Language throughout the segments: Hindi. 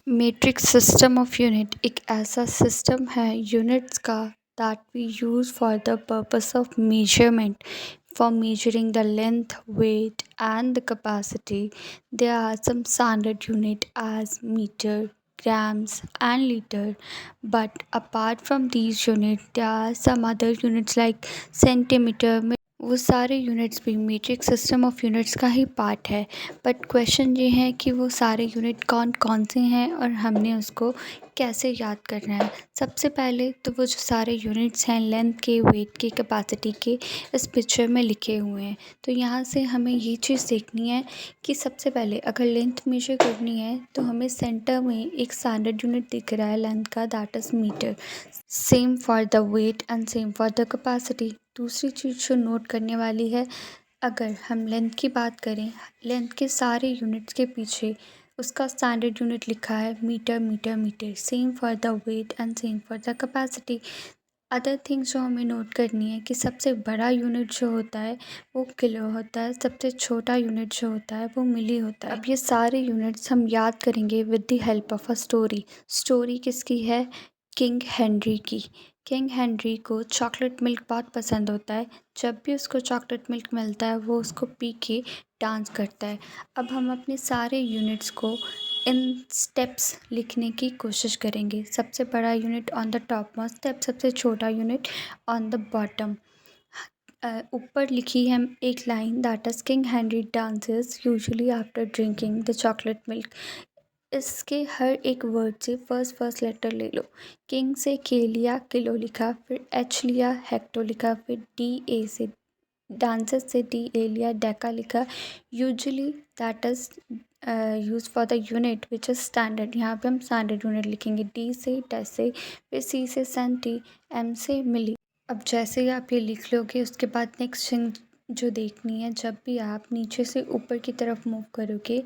मीट्रिक सिस्टम ऑफ यूनिट एक ऐसा सिस्टम है यूनिट्स का that we use for the purpose of measurement. For measuring the length, weight, and the capacity, there are some standard unit as meter, grams, and liter. But apart from these units, there are some other units like centimeter. वो सारे यूनिट्स भी मीट्रिक सिस्टम ऑफ यूनिट्स का ही पार्ट है। बट क्वेश्चन ये है कि वो सारे यूनिट कौन कौन से हैं और हमने उसको कैसे याद करना है। सबसे पहले तो वो जो सारे यूनिट्स हैं लेंथ के, वेट के, कैपेसिटी के, इस पिक्चर में लिखे हुए हैं। तो यहाँ से हमें ये चीज़ देखनी है कि सबसे पहले अगर लेंथ मेजर करनी है तो हमें सेंटर में एक स्टैंडर्ड यूनिट दिख रहा है लेंथ का, that is metre. Same for the weight and same for the capacity. दूसरी चीज़ जो नोट करने वाली है, अगर हम लेंथ की बात करें, लेंथ के सारे यूनिट्स के पीछे उसका स्टैंडर्ड यूनिट लिखा है metre metre metre. Same for the weight and same for the capacity. Other things जो हमें नोट करनी है कि सबसे बड़ा यूनिट जो होता है वो किलो होता है, सबसे छोटा यूनिट जो होता है वो मिली होता है। अब ये सारे यूनिट्स हम याद करेंगे with the help of a story. Story किसकी है? किंग हेनरी की। किंग हेनरी को चॉकलेट मिल्क बहुत पसंद होता है। जब भी उसको चॉकलेट मिल्क मिलता है वो उसको पी के डांस करता है। अब हम अपने सारे यूनिट्स को इन स्टेप्स लिखने की कोशिश करेंगे। सबसे बड़ा unit on the top most step, सबसे छोटा यूनिट ऑन द बॉटम। ऊपर लिखी है एक line, that is king Henry dances usually after drinking the chocolate milk. इसके हर एक वर्ड से फर्स्ट लेटर ले लो। किंग से के लिया, किलो लिखा, फिर एच लिया, हेक्टो लिखा, फिर डी ए से डांसेस से डी ए लिया, डेका लिखा। Usually that is use for the unit which is standard. यहाँ पे हम स्टैंडर्ड यूनिट लिखेंगे। डी से डेसे, फिर सी से सेंटी, एम से मिली। अब जैसे ही आप ये लिख लोगे उसके बाद नेक्स्ट थिंग जो देखनी है, जब भी आप नीचे से ऊपर की तरफ मूव करोगे,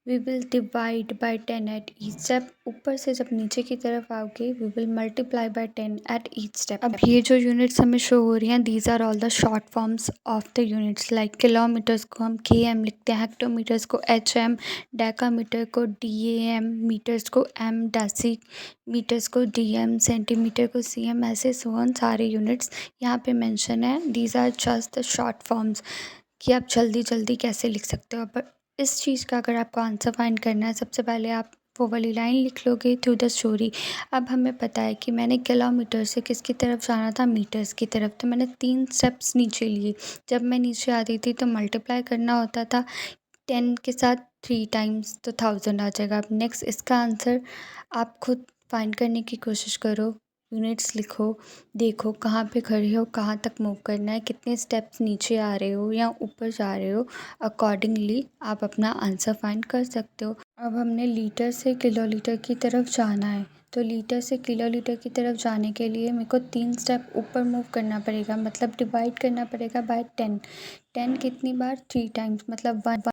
we will divide by 10 at each step. ऊपर से जब नीचे की तरफ आओगे we will multiply by 10 at each step. अब ये जो यूनिट्स हमें शो हो रही हैं, these are all the short forms of the units. Like kilometres को हम KM लिखते हैं, हेक्टोमीटर्स को HM, डेकामीटर को DAM, मीटर्स को M, डेसी मीटर्स को DM, सेंटीमीटर को CM, ऐसे सोन सारे यूनिट्स यहाँ पे मेंशन है। These are just the short forms कि आप जल्दी जल्दी कैसे लिख सकते हो। पर इस चीज़ का अगर आपको आंसर फाइंड करना है, सबसे पहले आप वो वाली लाइन लिख लोगे थ्रू द स्टोरी। अब हमें पता है कि मैंने किलोमीटर से किसकी तरफ जाना था, मीटर्स की तरफ, तो मैंने 3 स्टेप्स नीचे लिए। जब मैं नीचे आती थी तो मल्टीप्लाई करना होता था 10 के साथ 3 टाइम्स, तो 1000 आ जाएगा। अब नेक्स्ट इसका आंसर आप खुद फाइंड करने की कोशिश करो। यूनिट्स लिखो, देखो कहाँ पे खड़े हो, कहाँ तक मूव करना है, कितने स्टेप्स नीचे आ रहे हो या ऊपर जा रहे हो, अकॉर्डिंगली आप अपना आंसर फाइंड कर सकते हो। अब हमने लीटर से किलोलीटर की तरफ जाना है, तो लीटर से किलोलीटर की तरफ जाने के लिए मेरे को 3 स्टेप ऊपर मूव करना पड़ेगा, मतलब डिवाइड करना पड़ेगा बाय 10। 10 कितनी बार? 3 टाइम्स, मतलब 1।